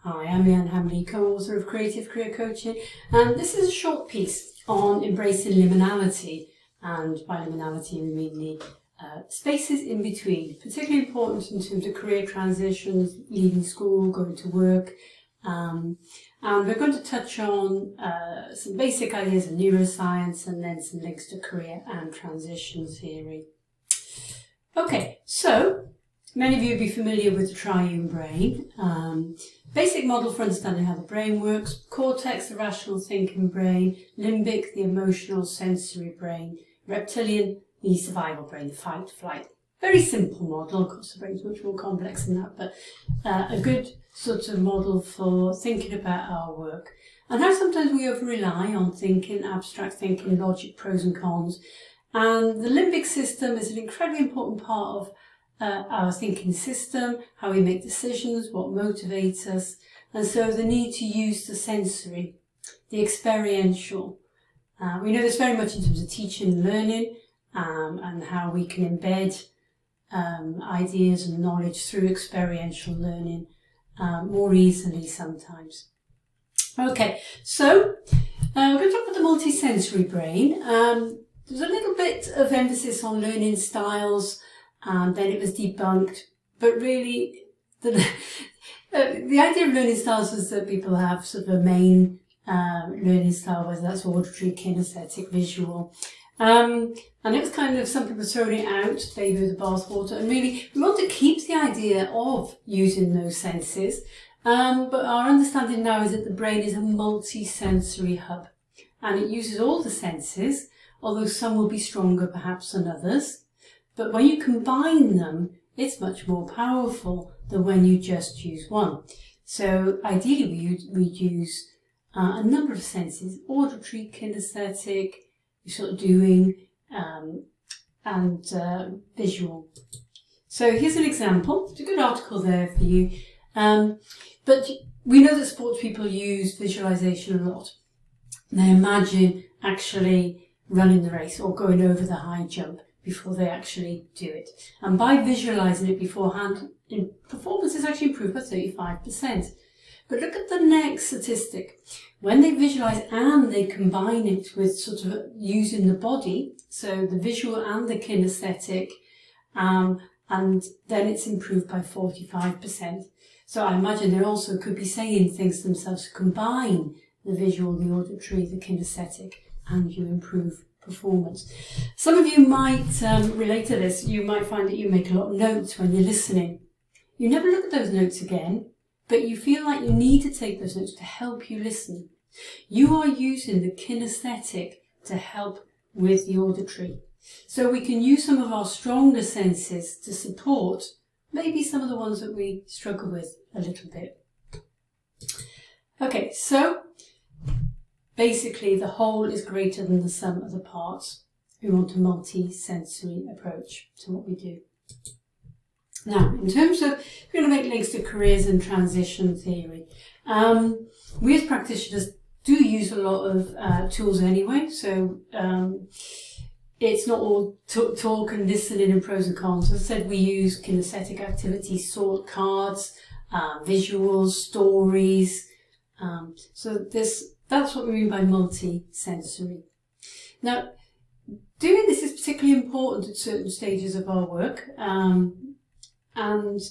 Hi, I'm Leanne Hamley, co-author of Creative Career Coaching, and this is a short piece on embracing liminality. And by liminality we mean the spaces in between, particularly important in terms of career transitions, leaving school, going to work. And we're going to touch on some basic ideas of neuroscience and then some links to career and transition theory. Okay, so many of you will be familiar with the triune brain. Basic model for understanding how the brain works: cortex, the rational thinking brain; limbic, the emotional sensory brain; reptilian, the survival brain, the fight flight. Very simple model. Of course the brain's much more complex than that, but a good sort of model for thinking about our work and how sometimes we over rely on thinking, abstract thinking, logic, pros and cons. And the limbic system is an incredibly important part of our thinking system, how we make decisions, what motivates us, and so the need to use the sensory, the experiential. We know this very much in terms of teaching and learning, and how we can embed ideas and knowledge through experiential learning more easily sometimes. Okay, so we're going to talk about the multisensory brain. There's a little bit of emphasis on learning styles, and then it was debunked, but really the idea of learning styles was that people have sort of a main learning style, whether that's auditory, kinesthetic, visual. And it was kind of, some people throwing it out, baby with the bathwater, and really we want to keep the idea of using those senses, but our understanding now is that the brain is a multi-sensory hub, and it uses all the senses, although some will be stronger perhaps than others. But when you combine them, it's much more powerful than when you just use one. So ideally we'd use a number of senses: auditory, kinesthetic, sort of doing, and visual. So here's an example. It's a good article there for you. But we know that sports people use visualization a lot. They imagine actually running the race or going over the high jump before they actually do it. And by visualizing it beforehand, performance is actually improved by 35%. But look at the next statistic. When they visualize and they combine it with sort of using the body, so the visual and the kinesthetic, and then it's improved by 45%. So I imagine they also could be saying things themselves to combine the visual, the auditory, the kinesthetic, and you improve performance. Some of you might relate to this. You might find that you make a lot of notes when you're listening. You never look at those notes again, but you feel like you need to take those notes to help you listen. You are using the kinesthetic to help with the auditory. So we can use some of our stronger senses to support maybe some of the ones that we struggle with a little bit. Okay, so basically the whole is greater than the sum of the parts. We want a multi-sensory approach to what we do. Now, in terms of, we're going to make links to careers and transition theory. We as practitioners do use a lot of tools anyway, so it's not all talk and listening and pros and cons. As I said, we use kinesthetic activities, sort cards, visuals, stories. So that's what we mean by multi-sensory. Now, doing this is particularly important at certain stages of our work. And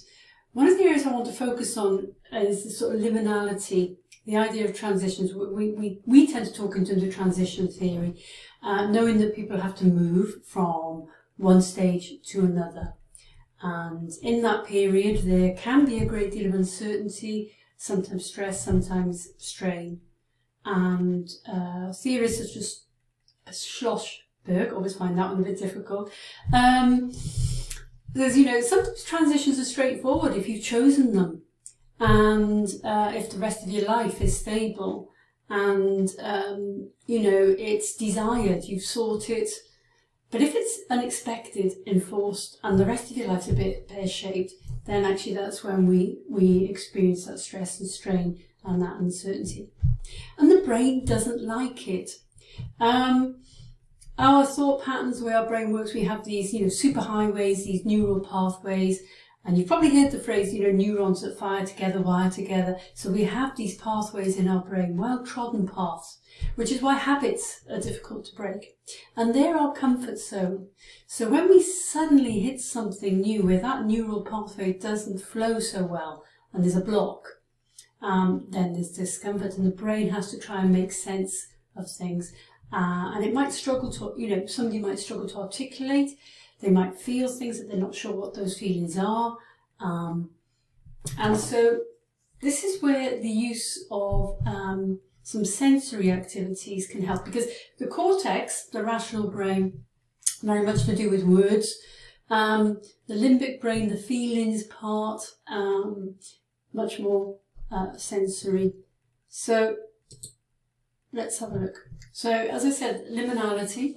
one of the areas I want to focus on is the sort of liminality, the idea of transitions. We tend to talk in terms of transition theory, knowing that people have to move from one stage to another. And in that period, there can be a great deal of uncertainty, sometimes stress, sometimes strain. And theorists such as Schlossberg always find that one a bit difficult. There's, sometimes transitions are straightforward if you've chosen them, and if the rest of your life is stable, and it's desired, you've sought it. But if it's unexpected, enforced, and the rest of your life's a bit pear-shaped, then actually that's when we experience that stress and strain and that uncertainty. And the brain doesn't like it. Our thought patterns, the way our brain works, we have these, superhighways, these neural pathways, And you've probably heard the phrase, neurons that fire together, wire together. So we have these pathways in our brain, well-trodden paths, which is why habits are difficult to break. And they're our comfort zone. So when we suddenly hit something new where that neural pathway doesn't flow so well and there's a block, then there's discomfort and the brain has to try and make sense of things. And it might struggle to, somebody might struggle to articulate. They might feel things that they're not sure what those feelings are. And so this is where the use of some sensory activities can help, because the cortex, the rational brain, very much to do with words. The limbic brain, the feelings part, much more sensory. So let's have a look. So as I said, liminality,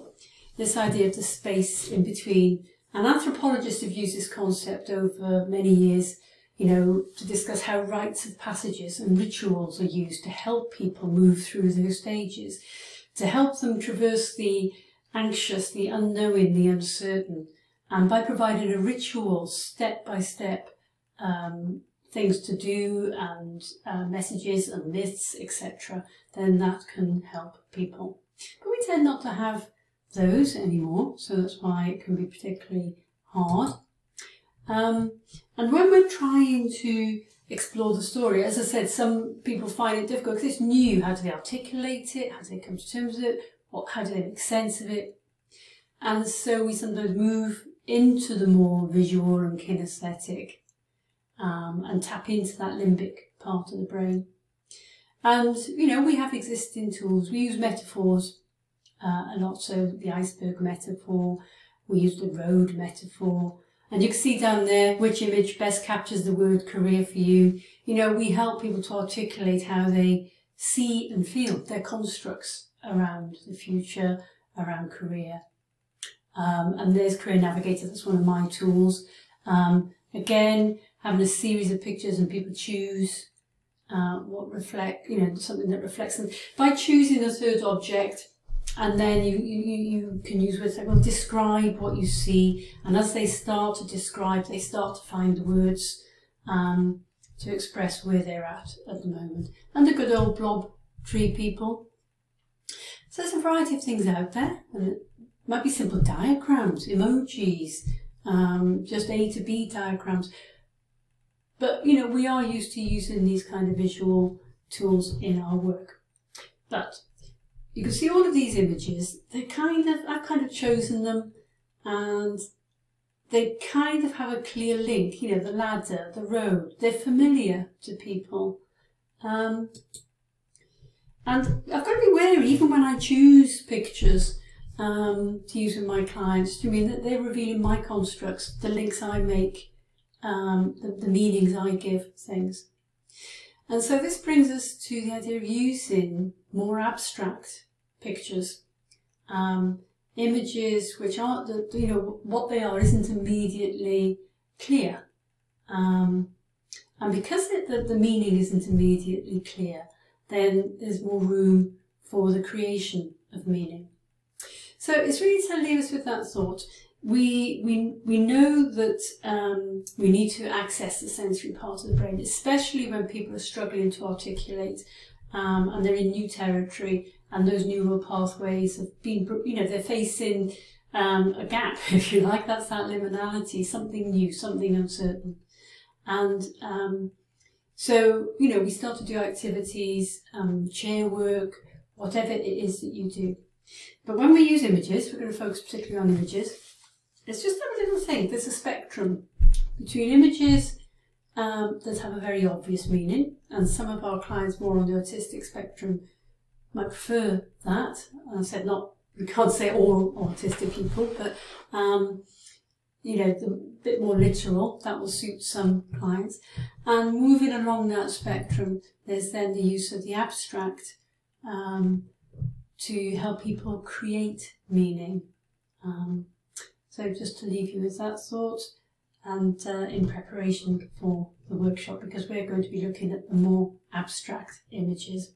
this idea of the space in between. And anthropologists have used this concept over many years, to discuss how rites of passages and rituals are used to help people move through those stages, to help them traverse the anxious, the unknowing, the uncertain. And by providing a ritual, step-by-step things to do and messages and myths, etc., then that can help people. But we tend not to have those anymore, so that's why it can be particularly hard. And when we're trying to explore the story, as I said, some people find it difficult because it's new. How do they articulate it? How do they come to terms with it? How do they make sense of it? And so we sometimes move into the more visual and kinesthetic and tap into that limbic part of the brain. And, we have existing tools. We use metaphors a lot, so the iceberg metaphor, we use the road metaphor, and you can see down there which image best captures the word career for you. We help people to articulate how they see and feel their constructs around the future, around career. And there's Career Navigator, that's one of my tools. Again, having a series of pictures and people choose what reflect, something that reflects them. By choosing a third object, and then you can use words like, well, describe what you see. And as they start to describe, they start to find the words to express where they're at the moment. And the good old blob tree people. So there's a variety of things out there. And it might be simple diagrams, emojis, just A to B diagrams. But, we are used to using these kind of visual tools in our work. But you can see all of these images, I've kind of chosen them, and they kind of have a clear link, the ladder, the road, they're familiar to people. And I've got to be wary, even when I choose pictures to use with my clients, that they're revealing my constructs, the links I make, the meanings I give things. And so this brings us to the idea of using more abstract pictures, images which aren't, what they are isn't immediately clear. And because the meaning isn't immediately clear, then there's more room for the creation of meaning. So it's really to leave us with that thought. We know that we need to access the sensory part of the brain, especially when people are struggling to articulate and they're in new territory and those neural pathways have been, they're facing a gap, if you like. That's that liminality, something new, something uncertain. And so, we start to do activities, chair work, whatever it is that you do. But when we use images, we're going to focus particularly on images. It's just a little thing. There's a spectrum between images that have a very obvious meaning, and some of our clients more on the autistic spectrum might prefer that. And I said we can't say all autistic people, but the bit more literal, that will suit some clients. And moving along that spectrum, there's then the use of the abstract to help people create meaning. So just to leave you with that thought, and in preparation for the workshop, because we're going to be looking at the more abstract images.